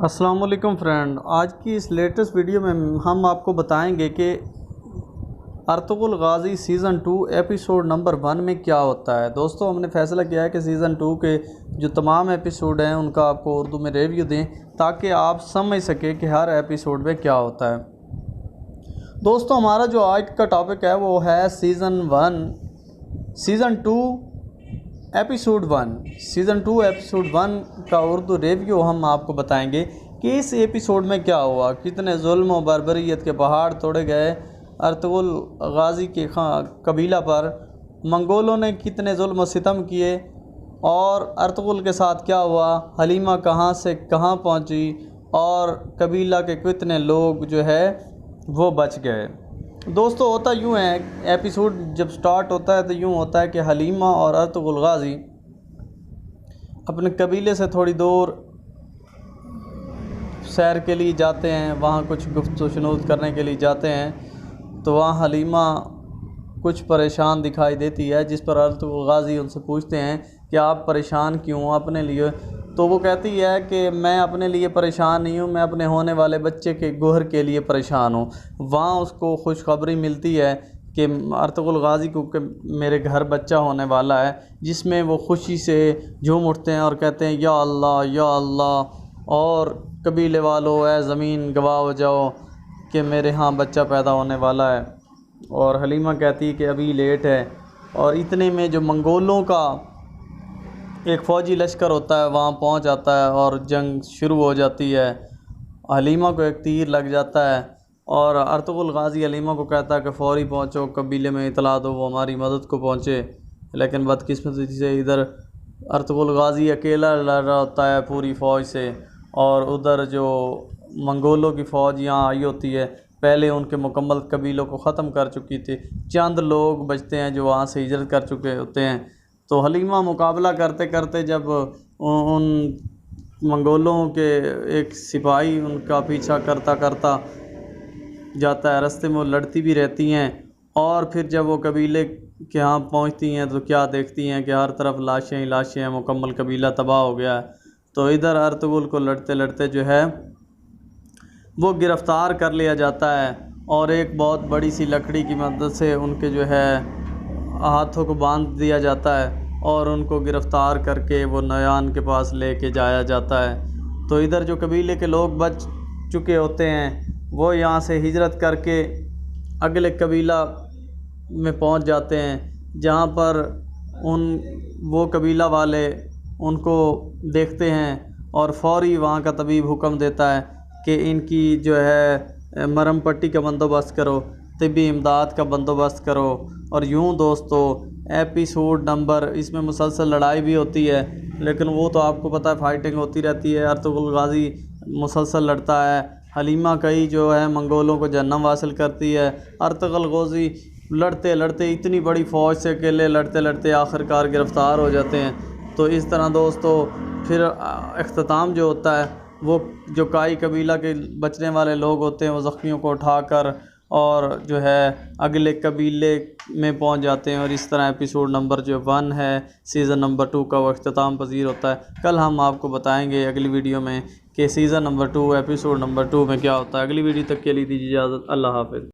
السلام علیکم فرینڈ، آج کی اس لیٹسٹ ویڈیو میں ہم آپ کو بتائیں گے کہ Ertugrul Ghazi season 2 episode number 1 میں کیا ہوتا ہے۔ دوستو، ہم نے فیصلہ کیا ہے کہ سیزن 2 کے جو تمام ایپیسوڈ ہیں ان کا آپ کو اردو میں ریویو دیں تاکہ آپ سمجھ سکیں کہ ہر ایپیسوڈ میں کیا ہوتا ہے۔ دوستو، ہمارا جو آج کا ٹاپک ہے وہ ہے سیزن 2 ایپیسوڈ 1۔ سیزن 2 ایپیسوڈ 1 کا اردو ریویو ہم آپ کو بتائیں گے کہ اس ایپیسوڈ میں کیا ہوا، کتنے ظلم و بربریت کے پہاڑ توڑے گئے ارطغرل غازی کے قبیلہ پر، منگولوں نے کتنے ظلم و ستم کیے اور ارطغرل کے ساتھ کیا ہوا، حلیمہ کہاں سے کہاں پہنچی اور قبیلہ کے کتنے لوگ جو ہے وہ بچ گئے۔ دوستو، ہوتا یوں ہے، ایپیسوڈ جب سٹارٹ ہوتا ہے تو یوں ہوتا ہے کہ حلیمہ اور ارطغرل غازی اپنے قبیلے سے تھوڑی دور سیر کے لیے جاتے ہیں، وہاں کچھ گفت و شنود کرنے کے لیے جاتے ہیں تو وہاں حلیمہ کچھ پریشان دکھائی دیتی ہے، جس پر ارطغرل غازی ان سے پوچھتے ہیں کہ آپ پریشان کیوں اپنے لیے؟ تو وہ کہتی ہے کہ میں اپنے لیے پریشان نہیں ہوں، میں اپنے ہونے والے بچے کے گوہر کے لیے پریشان ہوں۔ وہاں اس کو خوشخبری ملتی ہے کہ ارطغرل غازی کو کہ میرے گھر بچہ ہونے والا ہے، جس میں وہ خوشی سے جھوم اٹھتے ہیں اور کہتے ہیں یا اللہ یا اللہ، اور قبیلے والو اے زمین گواہ ہو جاؤ کہ میرے ہاں بچہ پیدا ہونے والا ہے۔ اور حلیمہ کہتی ہے کہ ابھی لیٹ ہے، اور اتنے میں جو منگولوں کا ایک فوجی لشکر ہوتا ہے وہاں پہنچ جاتا ہے اور جنگ شروع ہو جاتی ہے۔ حلیمہ کو ایک تیر لگ جاتا ہے اور ارطغرل غازی حلیمہ کو کہتا ہے کہ فوری پہنچو، قبیلے میں اطلاع دو وہ ہماری مدد کو پہنچے، لیکن بدقسمتی سے ادھر ارطغرل غازی اکیلا لڑ رہا ہوتا ہے پوری فوج سے، اور ادھر جو منگولوں کی فوج یہاں آئی ہوتی ہے پہلے ان کے مکمل قبیلوں کو ختم کر چکی تھی، چند لوگ بچتے ہیں جو وہاں سے ہجرت کر چکے ہوتے ہیں۔ تو حلیمہ مقابلہ کرتے کرتے جب ان منگولوں کے ایک سپاہی ان کا پیچھا کرتا کرتا جاتا ہے، رستے میں وہ لڑتی بھی رہتی ہیں، اور پھر جب وہ قبیلے کے ہاں پہنچتی ہیں تو کیا دیکھتی ہیں کہ ہر طرف لاشیں ہی لاشیں ہیں، مکمل قبیلہ تباہ ہو گیا ہے۔ تو ادھر ارطغرل کو لڑتے لڑتے جو ہے وہ گرفتار کر لیا جاتا ہے، اور ایک بہت بڑی سی لکڑی کی مدد سے ان کے جو ہے ہاتھوں کو باندھ دیا جاتا ہے اور ان کو گرفتار کر کے وہ نیان کے پاس لے کے جایا جاتا ہے۔ تو ادھر جو قبیلے کے لوگ بچ چکے ہوتے ہیں وہ یہاں سے ہجرت کر کے اگلے قبیلہ میں پہنچ جاتے ہیں، جہاں پر وہ قبیلہ والے ان کو دیکھتے ہیں اور فوری وہاں کا طبیب حکم دیتا ہے کہ ان کی جو ہے مرہم پٹی کا بندوبست کرو، طبی امداد کا بندوبست کرو۔ اور یوں دوستو ایپیسوڈ نمبر، اس میں مسلسل لڑائی بھی ہوتی ہے، لیکن وہ تو آپ کو پتہ ہے فائٹنگ ہوتی رہتی ہے، ارطغرل غازی مسلسل لڑتا ہے، حلیمہ کئی جو ہے منگولوں کو جہنم حاصل کرتی ہے، ارطغرل غازی لڑتے لڑتے اتنی بڑی فوج سے اکیلے لڑتے لڑتے آخرکار گرفتار ہو جاتے ہیں۔ تو اس طرح دوستو پھر اختتام جو ہوتا ہے وہ جو کائی قبیلہ کے بچنے والے لوگ ہوتے ہیں وہ زخمیوں کو اٹھا کر اور جو ہے اگلے قبیلے میں پہنچ جاتے ہیں، اور اس طرح ایپیسوڈ نمبر جو 1 ہے سیزن نمبر 2 کا وہ اختتام پذیر ہوتا ہے۔ کل ہم آپ کو بتائیں گے اگلی ویڈیو میں کہ سیزن نمبر 2 ایپیسوڈ نمبر 2 میں کیا ہوتا ہے۔ اگلی ویڈیو تک کے لیے دیجیے اجازت، اللہ حافظ۔